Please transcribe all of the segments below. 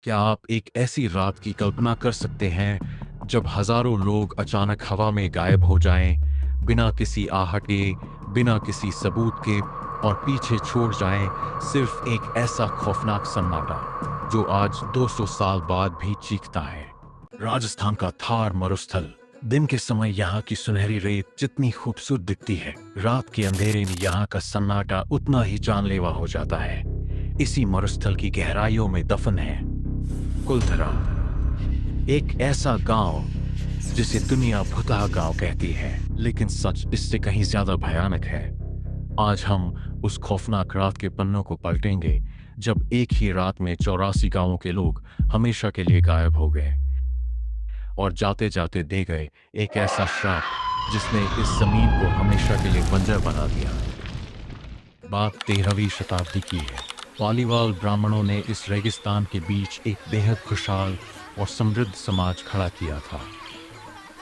क्या आप एक ऐसी रात की कल्पना कर सकते हैं जब हजारों लोग अचानक हवा में गायब हो जाएं, बिना किसी आहट के, बिना किसी सबूत के, और पीछे छोड़ जाएं सिर्फ एक ऐसा खौफनाक सन्नाटा जो आज 200 साल बाद भी चीखता है। राजस्थान का थार मरुस्थल। दिन के समय यहाँ की सुनहरी रेत जितनी खूबसूरत दिखती है, रात के अंधेरे में यहाँ का सन्नाटा उतना ही जानलेवा हो जाता है। इसी मरुस्थल की गहराइयों में दफन है कुलधरा, एक ऐसा गांव जिसे दुनिया भुतहा गांव कहती है, लेकिन सच इससे कहीं ज्यादा भयानक है। आज हम उस खौफनाक रात के पन्नों को पलटेंगे जब एक ही रात में 84 गांवों के लोग हमेशा के लिए गायब हो गए और जाते जाते दे गए एक ऐसा श्राप जिसने इस जमीन को हमेशा के लिए बंजर बना दिया। बात 13वीं शताब्दी की है। पालीवाल ब्राह्मणों ने इस रेगिस्तान के बीच एक बेहद खुशहाल और समृद्ध समाज खड़ा किया था।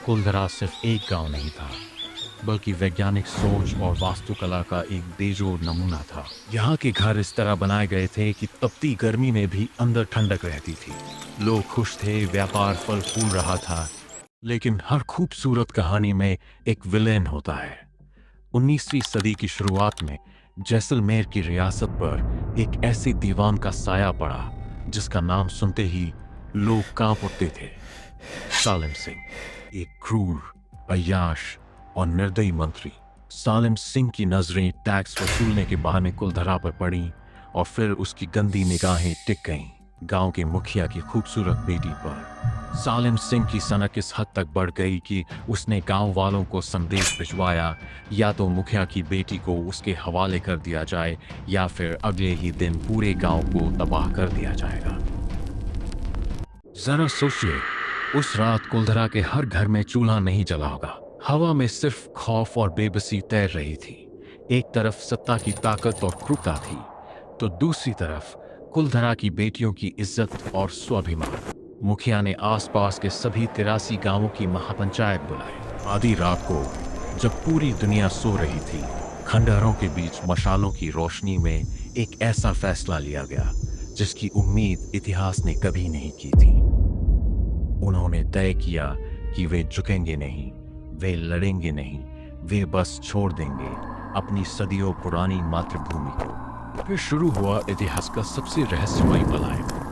कुलधरा सिर्फ एक गांव नहीं था, बल्कि वैज्ञानिक सोच और वास्तुकला का एक बेजोड़ नमूना था। यहाँ के घर इस तरह बनाए गए थे कि तपती गर्मी में भी अंदर ठंडक रहती थी। लोग खुश थे, व्यापार फल फूल रहा था। लेकिन हर खूबसूरत कहानी में एक विलेन होता है। 19वीं सदी की शुरुआत में जैसलमेर की रियासत पर एक ऐसे दीवान का साया पड़ा जिसका नाम सुनते ही लोग कांप उठते थे। सालिम सिंह, एक क्रूर, अय्याश और निर्दयी मंत्री। सालिम सिंह की नजरें टैक्स वसूलने के बहाने कुलधरा पर पड़ी और फिर उसकी गंदी निगाहें टिक गईं गांव के मुखिया की खूबसूरत बेटी पर। सालिम सिंह की सनक इस हद तक बढ़ गई कि उसने गांव वालों को संदेश भिजवाया, या तो मुखिया की बेटी को उसके हवाले कर दिया जाए या फिर अगले ही दिन पूरे गांव को तबाह कर दिया जाएगा। जरा सोचिए, उस रात कुलधरा के हर घर में चूल्हा नहीं जला होगा। हवा में सिर्फ खौफ और बेबसी तैर रही थी। एक तरफ सत्ता की ताकत और क्रूरता थी, तो दूसरी तरफ कुलधरा की बेटियों की इज्जत और स्वाभिमान। मुखिया ने आसपास के सभी 83 गांवों की महापंचायत बुलाई। आधी रात को जब पूरी दुनिया सो रही थी, खंडहरों के बीच मशालों की रोशनी में एक ऐसा फैसला लिया गया जिसकी उम्मीद इतिहास ने कभी नहीं की थी। उन्होंने तय किया कि वे झुकेंगे नहीं, वे लड़ेंगे नहीं, वे बस छोड़ देंगे अपनी सदियों पुरानी मातृभूमि को। फिर शुरू हुआ इतिहास का सबसे रहस्यमयी पलायन।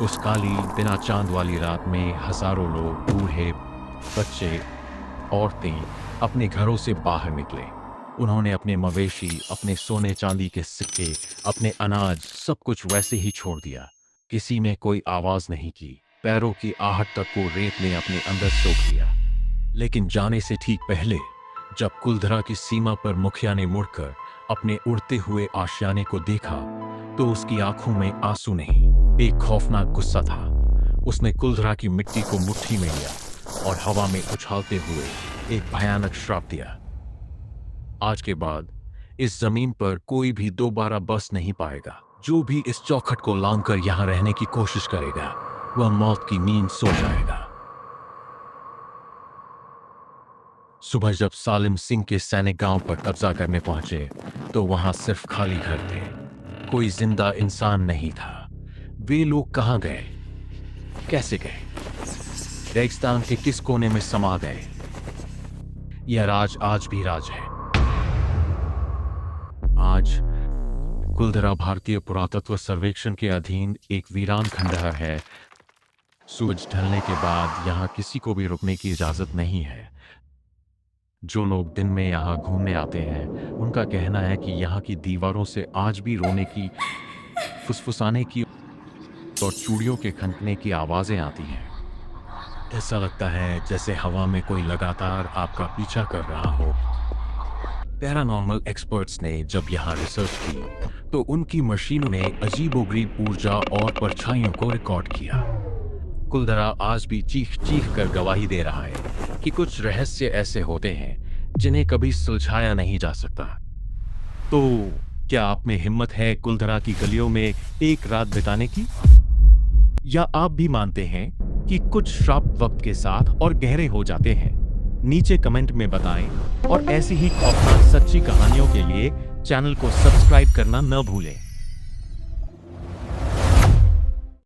उस काली बिना चांद वाली रात में हजारों लोग, बूढ़े, बच्चे, औरतें अपने घरों से बाहर निकले। उन्होंने अपने मवेशी, अपने सोने चांदी के सिक्के, अपने अनाज, सब कुछ वैसे ही छोड़ दिया। किसी ने कोई आवाज नहीं की, पैरों की आहट तक को रेत ने अपने अंदर सोख लिया। लेकिन जाने से ठीक पहले जब कुलधरा की सीमा पर मुखिया ने मुड़कर अपने उड़ते हुए आशियाने को देखा, तो उसकी आंखों में आंसू नहीं, एक खौफनाक गुस्सा था। उसने कुलधरा की मिट्टी को मुट्ठी में लिया और हवा में उछालते हुए एक भयानक श्राप दिया। आज के बाद इस जमीन पर कोई भी दोबारा बस नहीं पाएगा। जो भी इस चौखट को लांघकर यहाँ रहने की कोशिश करेगा, वह मौत की नींद सो जाएगा। सुबह जब सालिम सिंह के सैनिक गांव पर कब्जा करने पहुंचे, तो वहां सिर्फ खाली घर थे। कोई जिंदा इंसान नहीं था। वे लोग कहां गए, कैसे गए, रेगिस्तान के किस कोने में समा गए? यह राज आज भी राज है। आज कुलधरा भारतीय पुरातत्व सर्वेक्षण के अधीन एक वीरान खंडहर है। सूरज ढलने के बाद यहाँ किसी को भी रुकने की इजाजत नहीं है। जो लोग दिन में यहाँ घूमने आते हैं, उनका कहना है कि यहाँ की दीवारों से आज भी रोने की, फुसफुसाने की और चूड़ियों के खनकने की आवाजें आती हैं। ऐसा लगता है जैसे हवा में कोई लगातार आपका पीछा कर रहा हो। पैरानॉर्मल एक्सपर्ट्स ने जब यहाँ रिसर्च की, तो उनकी मशीनों ने अजीबोगरीब ऊर्जा और परछाइयों को रिकॉर्ड किया। कुलधरा आज भी चीख चीख कर गवाही दे रहा है कि कुछ रहस्य ऐसे होते हैं जिन्हें कभी सुलझाया नहीं जा सकता। तो क्या आप में हिम्मत है कुलधरा की गलियों में एक रात बिताने की? या आप भी मानते हैं कि कुछ श्राप वक्त के साथ और गहरे हो जाते हैं? नीचे कमेंट में बताएं और ऐसी ही खौफनाक सच्ची कहानियों के लिए चैनल को सब्सक्राइब करना न भूलें।